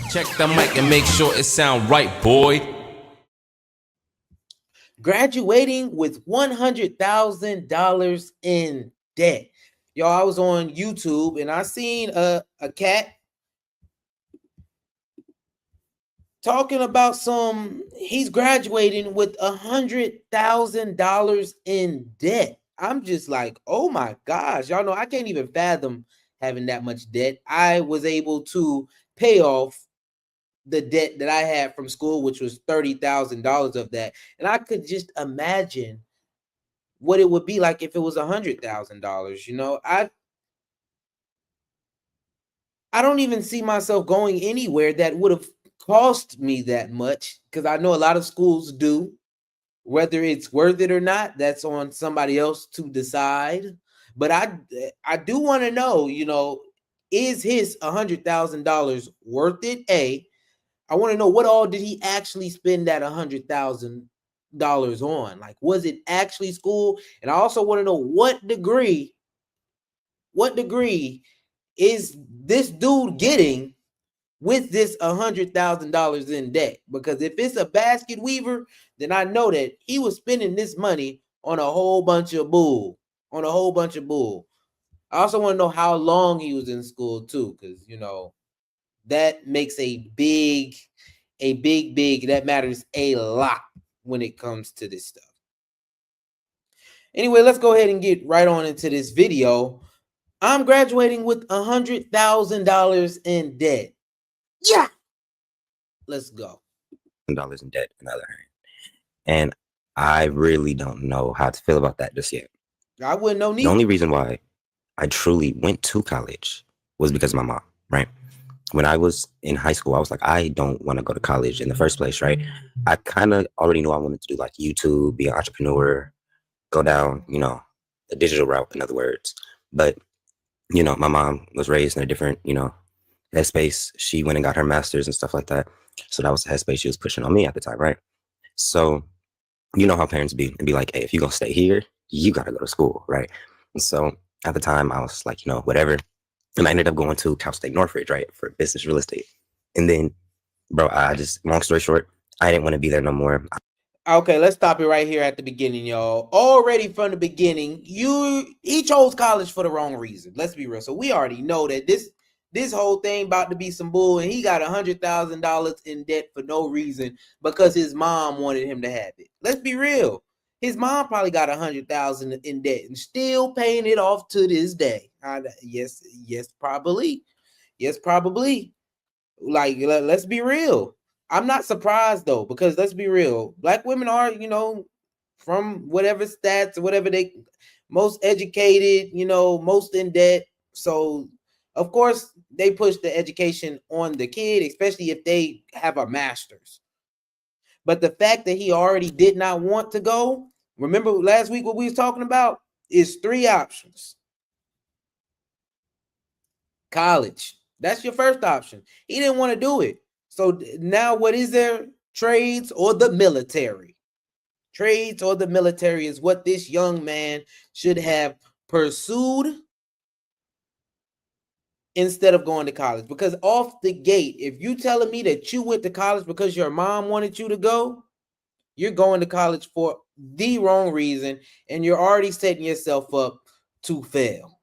Check the mic and make sure it sound right, boy. Graduating with $100,000 in debt. Y'all, I was on YouTube and I seen a cat talking about he's graduating with $100,000 in debt. I'm just like, oh my gosh, y'all know I can't even fathom having that much debt. I was able to pay off the debt that I had from school, which was $30,000 of that. And I could just imagine what it would be like if it was $100,000. You know, I don't even see myself going anywhere that would have cost me that much, because I know a lot of schools do. Whether it's worth it or not, that's on somebody else to decide. But I do want to know, you know, is his $100,000 worth it? I want to know, what all did he actually spend that $100,000 on? Like, was it actually school? And I also want to know what degree is this dude getting with this $100,000 in debt? Because if it's a basket weaver, then I know that he was spending this money on a whole bunch of bull. I also want to know how long he was in school too, because you know that makes a big, that matters a lot when it comes to this stuff. Anyway, let's go ahead and get right on into this video. I'm graduating with $100,000 in debt. Yeah. Let's go. $100 in debt, on the other hand. And I really don't know how to feel about that just yet. I wouldn't know neither. The only reason why I truly went to college was because of my mom, right? When I was in high school, I was like, I don't want to go to college in the first place, right? I kind of already knew I wanted to do like YouTube, be an entrepreneur, go down, you know, the digital route, in other words. But, you know, my mom was raised in a different, you know, headspace. She went and got her master's and stuff like that. So that was the headspace she was pushing on me at the time, right? So, you know how parents be, and be like, hey, if you're going to stay here, you got to go to school, right? And so at the time, I was like, you know, whatever. And I ended up going to Cal State Northridge, right, for business real estate. And then, bro, I just, long story short, I didn't want to be there no more. Okay, let's stop it right here at the beginning, y'all. Already from the beginning, he chose college for the wrong reason. Let's be real. So we already know that this whole thing about to be some bull, and he got $100,000 in debt for no reason because his mom wanted him to have it. Let's be real. His mom probably got $100,000 in debt and still paying it off to this day. Yes, probably. Yes, probably. Like, let's be real. I'm not surprised though, because let's be real. Black women are, you know, from whatever stats or whatever, they most educated, you know, most in debt. So of course they push the education on the kid, especially if they have a master's. But the fact that he already did not want to go, remember last week what we was talking about, is 3 options. College, that's your first option. He didn't want to do it. So now what is there? Trades or the military. Trades or the military is what this young man should have pursued instead of going to college. Because off the gate, if you telling me that you went to college because your mom wanted you to go, you're going to college for the wrong reason, and you're already setting yourself up to fail.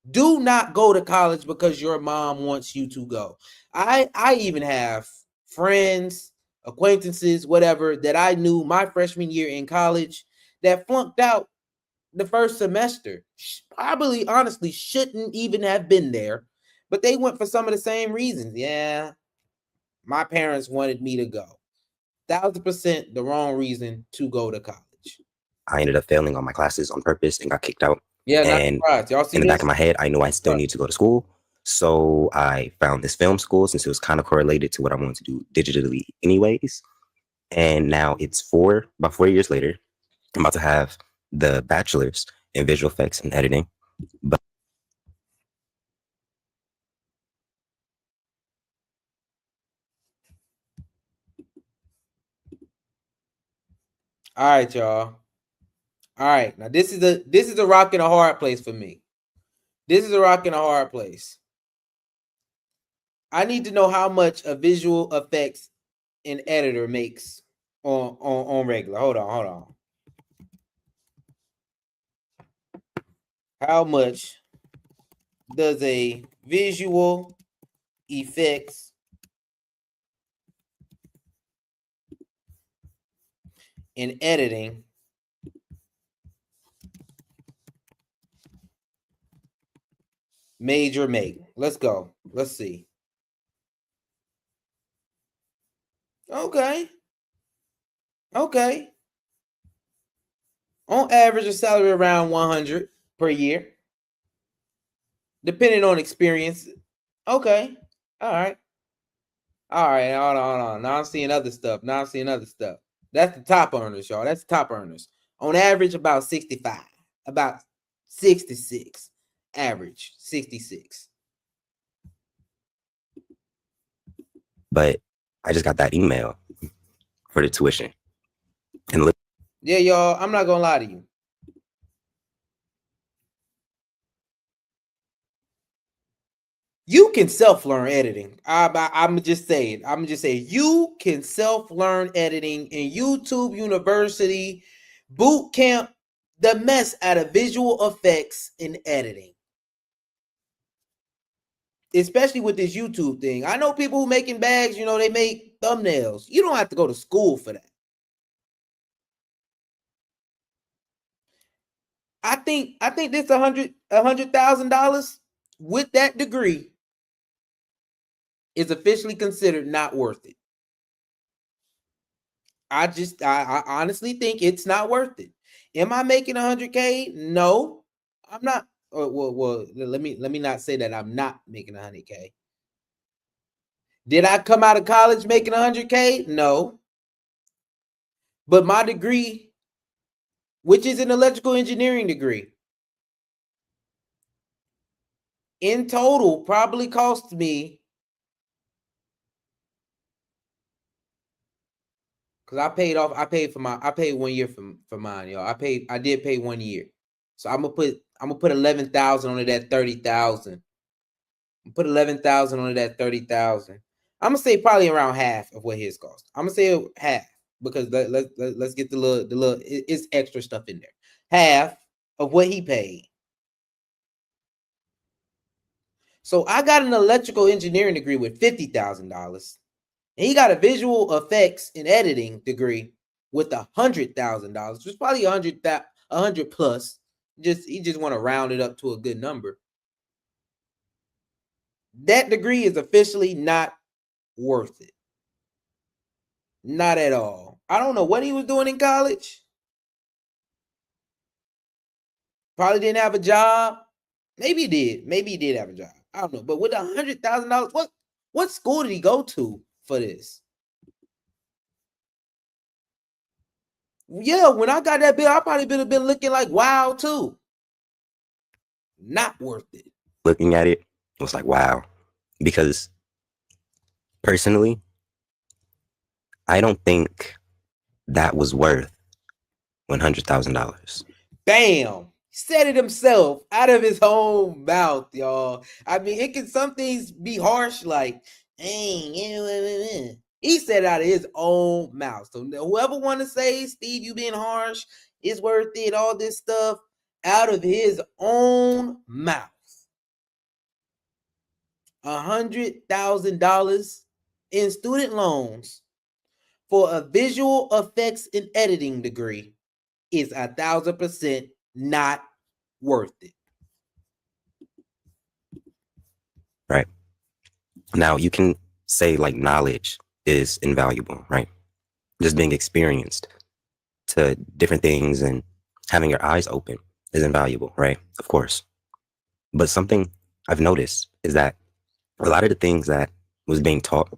Do not go to college because your mom wants you to go. I even have friends, acquaintances, whatever, that I knew my freshman year in college that flunked out the first semester. Probably, honestly, shouldn't even have been there, but they went for some of the same reasons. Yeah, my parents wanted me to go. 1,000% the wrong reason to go to college. I ended up failing on my classes on purpose and got kicked out. Yeah, and y'all see in the back of my head, I knew I still need to go to school. So I found this film school, since it was kind of correlated to what I wanted to do digitally anyways. And now it's about 4 years later, I'm about to have the bachelor's in visual effects and editing. But all right, y'all. All right, now this is a rock and a hard place for me. This is a rock and a hard place. I need to know how much a visual effects an editor makes on regular. Hold on. How much does a visual effects in editing major make? Let's go. Let's see. Okay. On average, a salary around 100 per year, depending on experience. Okay. All right. Hold on. Now I'm seeing other stuff. That's the top earners, y'all. That's the top earners. On average, about 65. About 66. Average, 66. But I just got that email for the tuition. And look, yeah, y'all, I'm not gonna lie to you. You can self-learn editing. I'm just saying. You can self-learn editing in YouTube University boot camp. The mess out of visual effects in editing, especially with this YouTube thing. I know people who making bags. They make thumbnails. You don't have to go to school for that. I think this $100,000 with that degree is officially considered not worth it. I honestly think it's not worth it. Am I making 100K? No, I'm not. Well, let me not say that I'm not making 100K. Did I come out of college making 100K? No. But my degree, which is an electrical engineering degree, in total probably cost me, because I paid 1 year for mine, y'all. I did pay 1 year. So I'm gonna put 11,000 on that 30,000. Put 11,000 on that 30,000. I'm gonna say probably around half of what his cost. I'm gonna say half, because let's get the little it's extra stuff in there. Half of what he paid. So I got an electrical engineering degree with $50,000, and he got a visual effects and editing degree with $100,000, which is probably 100 plus. He just want to round it up to a good number. That degree is officially not worth it. Not at all. I don't know what he was doing in college. Probably didn't have a job. Maybe he did. Maybe he did have a job. I don't know. But with $100,000, what school did he go to for this? Yeah, when I got that bill, I probably would have been looking like wow too. Not worth it. looking at it, it was like, wow. Because personally, I don't think that was worth $100,000. Bam. Said it himself out of his own mouth, y'all. I mean, some things be harsh, like, he said it out of his own mouth. So whoever want to say, Steve, you being harsh, it's worth it, all this stuff, out of his own mouth. $100,000 in student loans for a visual effects and editing degree is 1,000% not worth it. Right. Now you can say like knowledge is invaluable, right? Just being experienced to different things and having your eyes open is invaluable, right? Of course. But something I've noticed is that a lot of the things that was being taught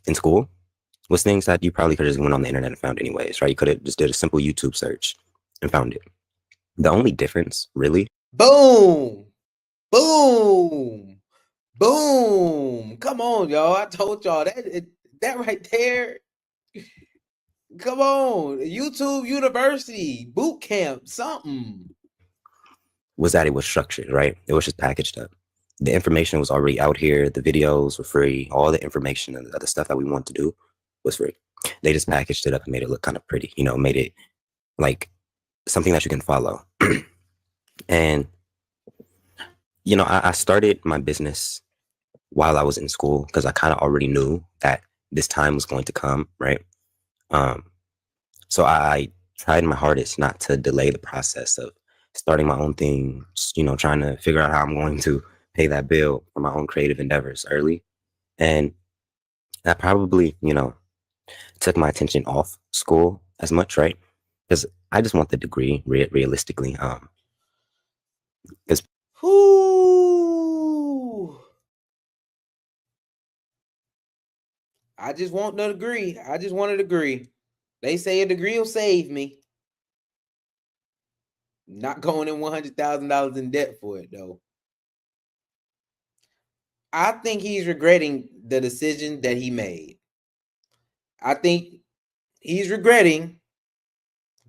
in school was things that you probably could have just went on the internet and found anyways, right? You could have just did a simple YouTube search and found it. The only difference, really. Boom. Boom. Boom. Come on, y'all. I told y'all that right there. Come on. YouTube University, boot camp, something. Was that it was structured, right? It was just packaged up. the information was already out here. The videos were free. All the information and the stuff that we wanted to do was free. They just packaged it up and made it look kind of pretty, made it like something that you can follow. And, I started my business while I was in school because I kind of already knew that this time was going to come, right? So I tried my hardest not to delay the process of starting my own thing, trying to figure out how I'm going to pay that bill for my own creative endeavors early. And that probably, took my attention off school as much, right? Because I just want the degree realistically. Because Whoo! I just want the degree. I just want a degree. They say a degree will save me. Not going in $100,000 in debt for it though. I think he's regretting the decision that he made. I think he's regretting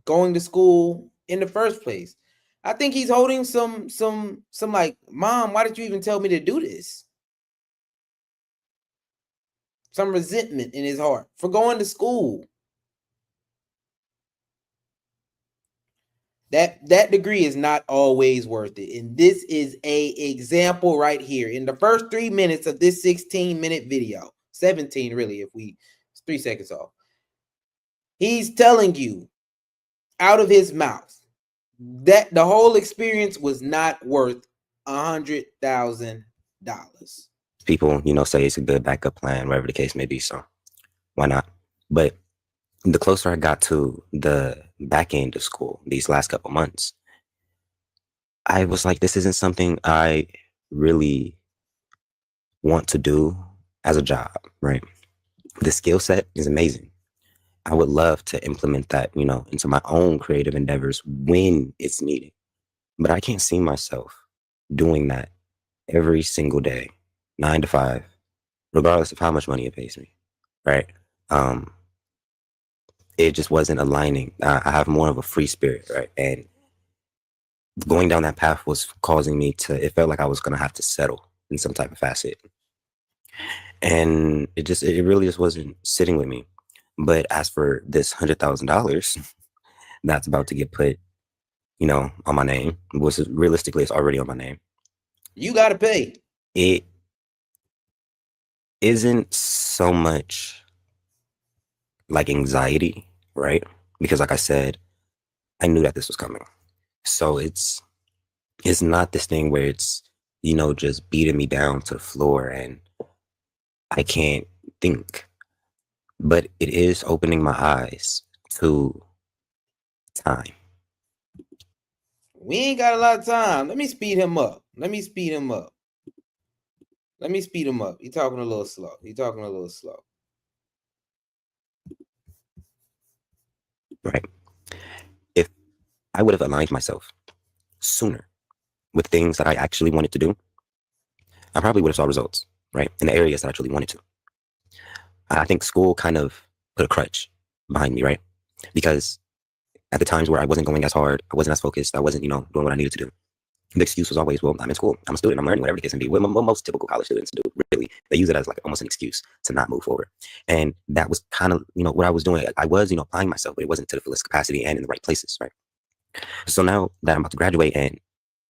going to school in the first place. I think he's holding some like, Mom, why did you even tell me to do this? Some resentment in his heart for going to school. That degree is not always worth it. And this is a example right here. In the first 3 minutes of this 16-minute video, 17 really, if it's 3 seconds off. He's telling you out of his mouth that the whole experience was not worth $100,000. people, say it's a good backup plan, whatever the case may be. So why not? But the closer I got to the back end of school these last couple months, I was like, this isn't something I really want to do as a job, right? The skill set is amazing. I would love to implement that, into my own creative endeavors when it's needed. But I can't see myself doing that every single day, 9 to 5, regardless of how much money it pays me, right? It just wasn't aligning. I have more of a free spirit, right? And going down that path was causing me it felt like I was going to have to settle in some type of facet. And it really just wasn't sitting with me. But as for this $100,000 that's about to get put, on my name, which is realistically, it's already on my name. You got to pay. It isn't so much like anxiety, right? Because like I said, I knew that this was coming. So it's not this thing where it's, just beating me down to the floor and I can't think. But it is opening my eyes to time. We ain't got a lot of time. Let me speed him up. He's talking a little slow. Right. If I would have aligned myself sooner with things that I actually wanted to do, I probably would have saw results, right? In the areas that I truly wanted to. I think school kind of put a crutch behind me, right? Because at the times where I wasn't going as hard, I wasn't as focused, I wasn't, doing what I needed to do. The excuse was always, well, I'm in school, I'm a student, I'm learning, whatever the case may be. What most typical college students do, really, they use it as like almost an excuse to not move forward. And that was kind of, what I was doing. I was, applying myself, but it wasn't to the fullest capacity and in the right places, right? So now that I'm about to graduate and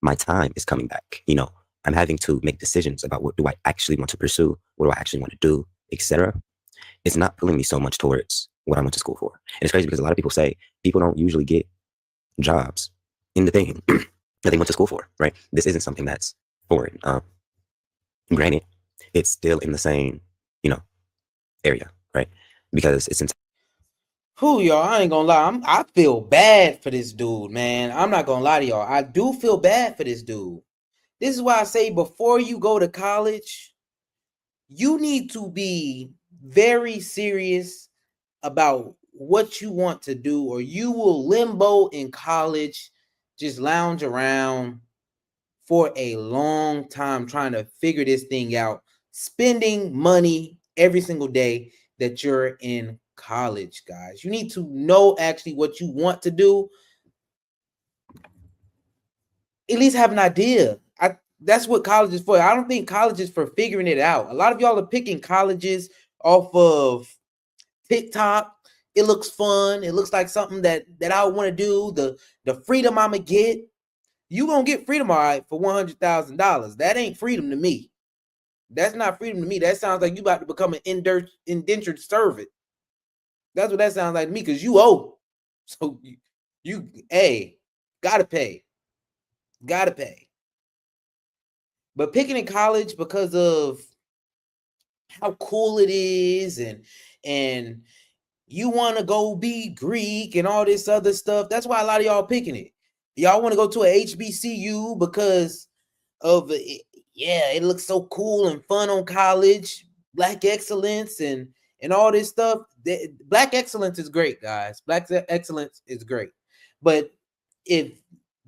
my time is coming back, I'm having to make decisions about what do I actually want to pursue, what do I actually want to do, etc. It's not pulling me so much towards what I went to school for. And it's crazy because a lot of people say people don't usually get jobs in the thing that they went to school for, right? This isn't something that's foreign. Granted, it's still in the same, area, right? Because it's Who, y'all? I ain't gonna lie. I feel bad for this dude, man. I'm not gonna lie to y'all. I do feel bad for this dude. This is why I say before you go to college, you need to be very serious about what you want to do, or you will limbo in college, just lounge around for a long time trying to figure this thing out, spending money every single day that you're in college, guys. You need to know actually what you want to do. At least have an idea. That's what college is for. I don't think college is for figuring it out. A lot of y'all are picking colleges off of TikTok. It looks fun. It looks like something that I want to do. The freedom I'ma get. You gonna get freedom, all right, for $100,000. That ain't freedom to me. That's not freedom to me. That sounds like you about to become an indentured servant. That's what that sounds like to me, because you owe. So you hey, gotta pay. Gotta pay. But picking in college because of how cool it is, and you want to go be Greek and all this other stuff. That's why a lot of y'all picking it. Y'all want to go to a HBCU because of it. Yeah, it looks so cool and fun on college. Black excellence and all this stuff. Black excellence is great, guys. Black excellence is great. But if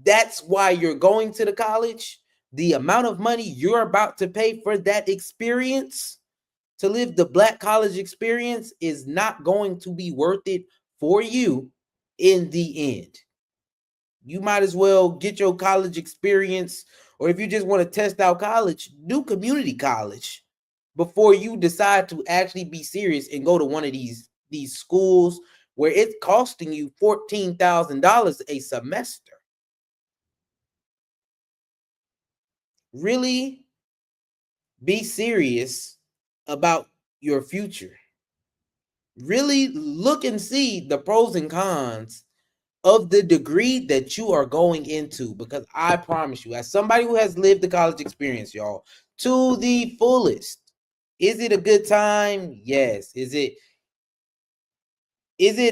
that's why you're going to the college, the amount of money you're about to pay for that experience, to live the Black college experience, is not going to be worth it for you in the end. You might as well get your college experience, or if you just want to test out college, do community college before you decide to actually be serious and go to one of these schools where it's costing you $14,000 a semester. Really be serious about your future. Really look and see the pros and cons of the degree that you are going into, because I promise you, as somebody who has lived the college experience, y'all, to the fullest, is it a good time? Yes. Is it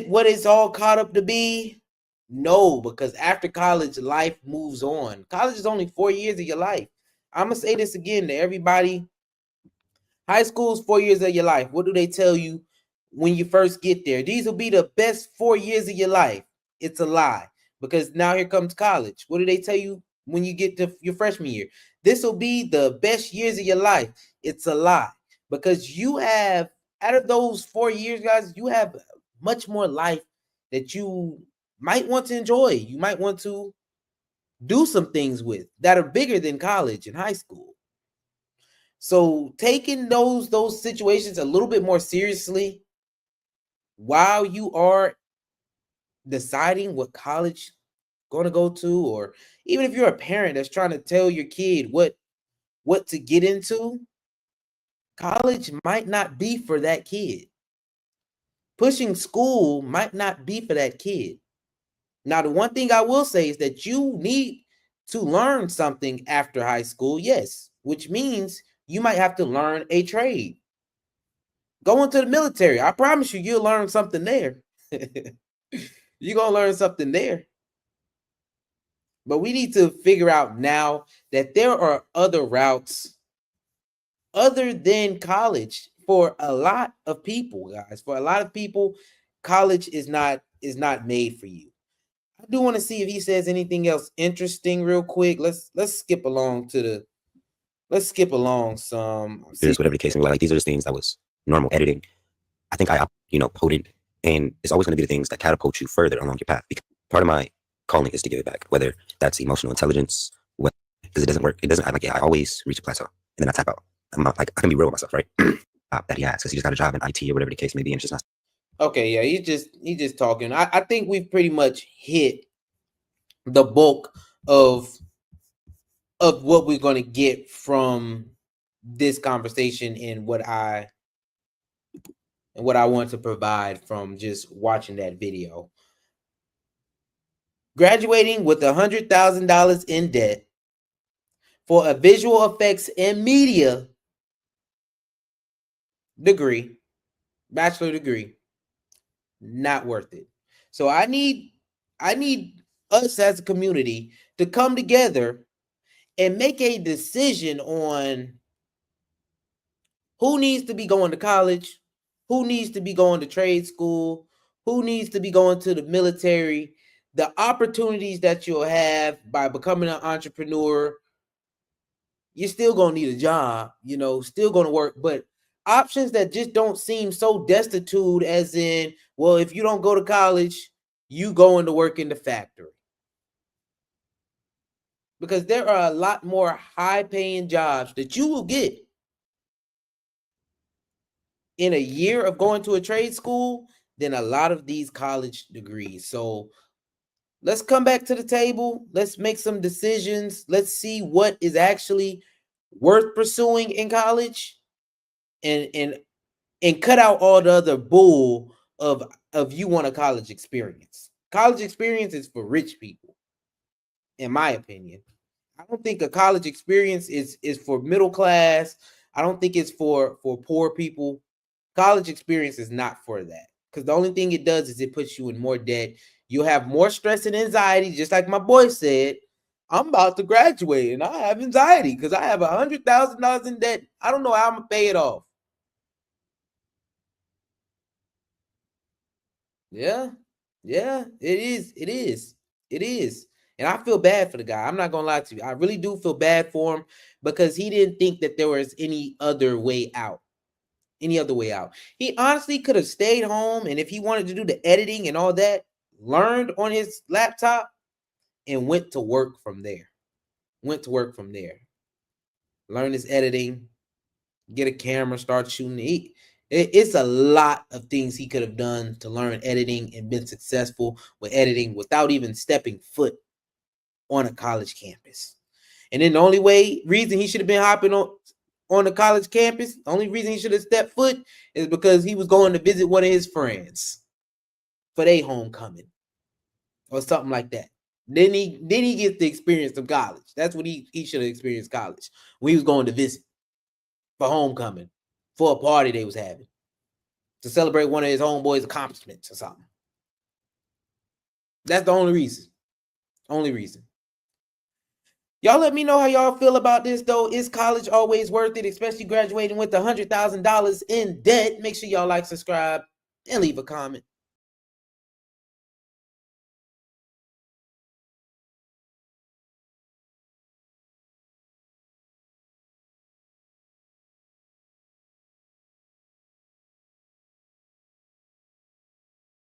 what it's all caught up to be? No, because after college, life moves on. College is only 4 years of your life. I'm gonna say this again to everybody. High school is 4 years of your life. What do they tell you when you first get there? These will be the best 4 years of your life. It's a lie, because now here comes college. What do they tell you when you get to your freshman year? This will be the best years of your life. It's a lie, because you have, out of those 4 years, guys, you have much more life that you might want to enjoy. You might want to do some things with that are bigger than college and high school. So taking those situations a little bit more seriously while you are deciding what college going to go to, or even if you're a parent that's trying to tell your kid what to get into, college might not be for that kid. Pushing school might not be for that kid. Now, the one thing I will say is that you need to learn something after high school, yes, which means you might have to learn a trade. Go into the military. I promise you, you'll learn something there. You're going to learn something there. But we need to figure out now that there are other routes other than college for a lot of people, guys. For a lot of people, college is not made for you. I do want to see if he says anything else interesting real quick. Let's skip along some. Just whatever the case may be. Like, these are just things that was normal editing. I think I potent, and it's always going to be the things that catapult you further along your path. Because part of my calling is to give it back, whether that's emotional intelligence, because it doesn't work. It doesn't. I always reach a plateau and then I tap out. I'm not, like, I can be real with myself, right? That he has, because he just got a job in IT or whatever the case may be, and it's just not. Okay, yeah, he's just talking. I think we've pretty much hit the bulk of what we're going to get from this conversation and what I want to provide from just watching that video. Graduating with $100,000 in debt for a visual effects and media degree, bachelor degree, not worth it. So I need us as a community to come together and make a decision on who needs to be going to college, who needs to be going to trade school, who needs to be going to the military. The opportunities that you'll have by becoming an entrepreneur, you're still going to need a job, still going to work, but options that just don't seem so destitute, as in, well, if you don't go to college, you going to work in the factory. because there are a lot more high-paying jobs that you will get in a year of going to a trade school than a lot of these college degrees. So let's come back to the table. Let's make some decisions. Let's see what is actually worth pursuing in college, and cut out all the other bull of you want a college experience. College experience is for rich people, in my opinion. I don't think a college experience is for middle class. I don't think it's for poor people. College experience is not for that, because the only thing it does is it puts you in more debt. You'll have more stress and anxiety, just like my boy said. I'm about to graduate and I have anxiety because I have $100,000 in debt. I don't know how I'm gonna pay it off. Yeah, yeah, it is. It is. It is. And I feel bad for the guy. I'm not gonna lie to you. I really do feel bad for him because he didn't think that there was any other way out. Any other way out. He honestly could have stayed home, and if he wanted to do the editing and all that, learned on his laptop and went to work from there. Went to work from there. Learn his editing, get a camera, start shooting. It's a lot of things he could have done to learn editing and been successful with editing without even stepping foot on a college campus. And then the only reason he should have been hopping on the college campus, the only reason he should have stepped foot is because he was going to visit one of his friends for their homecoming or something like that. Then he gets the experience of college. That's what he should have experienced college when he was going to visit for homecoming, for a party they was having, to celebrate one of his homeboys' accomplishments or something. That's the only reason. Only reason. Y'all let me know how y'all feel about this, though. Is college always worth it, especially graduating with $100,000 in debt? Make sure y'all like, subscribe, and leave a comment.